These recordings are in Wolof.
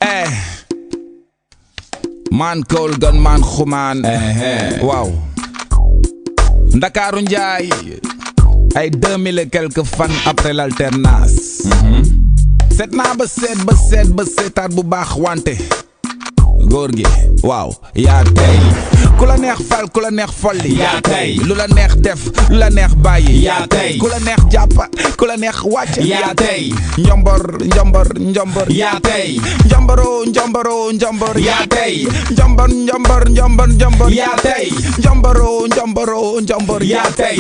eh man Kool gun man Xuman waaw Ndakaaru Njaay ay 2000 et quelques fan après l'alternance seet naa ba seetaat bu baax wante góor gi waaw yaa tey ku la neex fal ku la neex folli yaa tey lu la neex def lu la neex bàyyi yaa tey ku la neex jàppa ku la neex wàcc yaa tey njombor yaa tey njomboro yaa tey njombor yaa tey njomboro yaa tey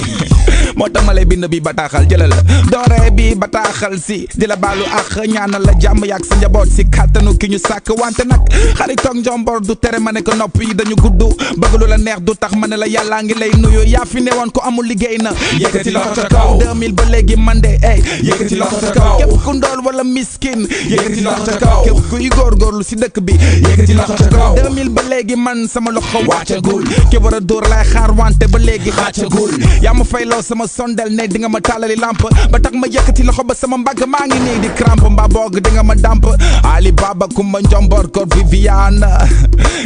moo tax ma lay bind bi bataaxal jëlal doore bi bataaxal si di la baalu ak ñaanal la jàmm yaak sa njaboot si kàttanu ki ñu sàkk wante nag xaritoog njombor du tere ma ne ko nopp yi dañu gudd bëgg lu la neex du tax ma ne la yàllaa ngi lay nuyu yaa fi newoon ko amul liggéey na yëkkati loxo ca kaw 2000 ba léegi man de yëkkati loxo ca kaw képp ku ndool wala miskin yëkkati loxo ca kaw képp kuy góorgóorlu si dëkk bi yëkkati loxo ca kaw 2000 ba léegi man sama loxo wàccagul ki war a dóor lay xaar wante ba léegi xàccagul yaa ma fay loo sama sondel ne di nga ma tàllali lamp ba tax ma yëkkati loxo ba sama mbagg maa ngi nii di crampe mbaa boog di nga ma damp Ali Baba Kumba Njombor Kor Viviane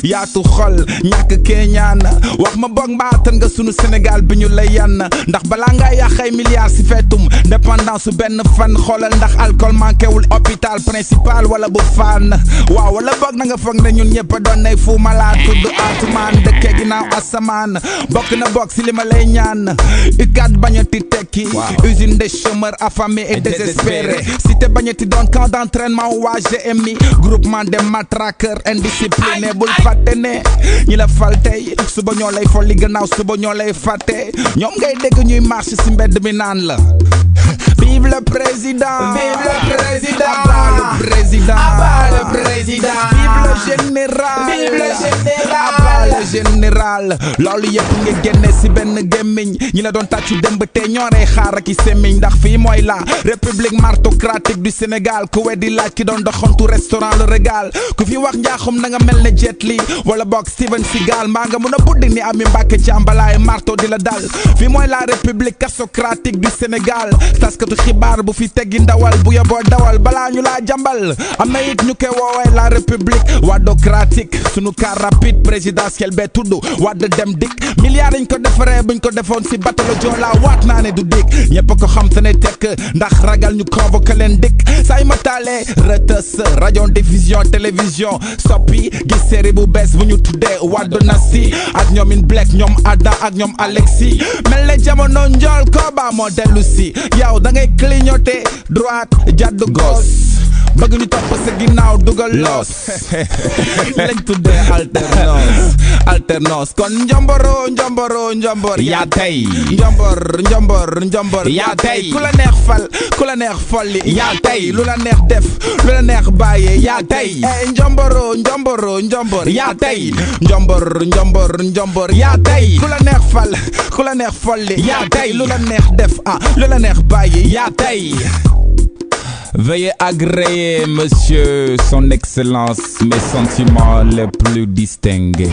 yaatu xol ñàkk keeñaan wax ma boog mbaatan nga sunu Sénégal bi ñu lay yann ndax balaa ngaa yàq ay milliards si feetum dépendance su benn fan xoolal ndax alcool manqué wul hôpital principal wala bu fan waaw wala boog na nga foog ne ñun ñëpp doon nay fu malade tudd atumaan dëkkee ginnaaw asamaan bokk na bokk si li ma lay ñaan ukat bañati tekki usine des chômeurs affamés et désespérés cité bañati doon camp d'entraînement waa GMI groupement des matraqueurs indisciplinés bul fàtte ne ñi la fal tey suba ñoo lay folli gannaaw suba ñoo lay fàtte ñoom ngay dégg ñuy marche si mbedd mi naan la vive le président vive le président abat le président abat le président vive le général vive le général abat le général loolu yëpp nga génne si benn gémmiñ ñi la doon tàccu démb te ñooree xaar ak i semmiñ ndax fii mooy la république martocratique du Sénégal ku weddi laaj ki doon doxantu restaurant le régal ku fi wax njaaxum na nga mel ne Jet Li wala boog Steven Seagal mbaa nga mun a buddi ni Ami Mbàkke ci ambalaay marto di la dal fii mooy la république cassocratique du Sénégal taskatu xibaar bu fi teggi ndawal bu yeboo dawal balaa ñu laa jambal am na it ñu koy woowee la république wadocratique sunu car rapide présidentiel bee tudd wadd dem dik milliards dañ ko defaree buñ ko defoon si bateau la Joola waat naa ne du dik ñëpp ko xam te ne tekk ndax ragal ñu convoqué leen dik say ma taalee rëtës rajo diffusion télévision soppi gis série bu bees bu ñu tuddee waddu na si ak ñoom in Black ñoom Ada ak ñoom Alexis mel ne jamono njool kooba moo dellu si yow da ngay clignoter droite jàdd gauche bëgg ñu topp sa ginnaaw dugal loos lañ tuddee alternance kon njombor yaa tey njombor yaa tey ku la neex fal ku la neex folli yaa tey lu la neex def lu la neex bàyyi yaa tey njombor yaa tey njombor yaa tey ku la neex fal ku la neex folli yaa tey lu la neex def lu la neex bàyyi yaa tey. Veuillez agréer, monsieur, son excellence, mes sentiments les plus distingués.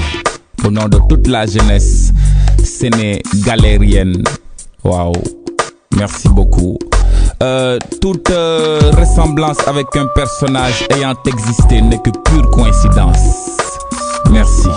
Au nom de toute la jeunesse sénégalienne. Waouh, merci beaucoup. Toute ressemblance avec un personnage ayant existé n'est que pure coïncidence. Merci.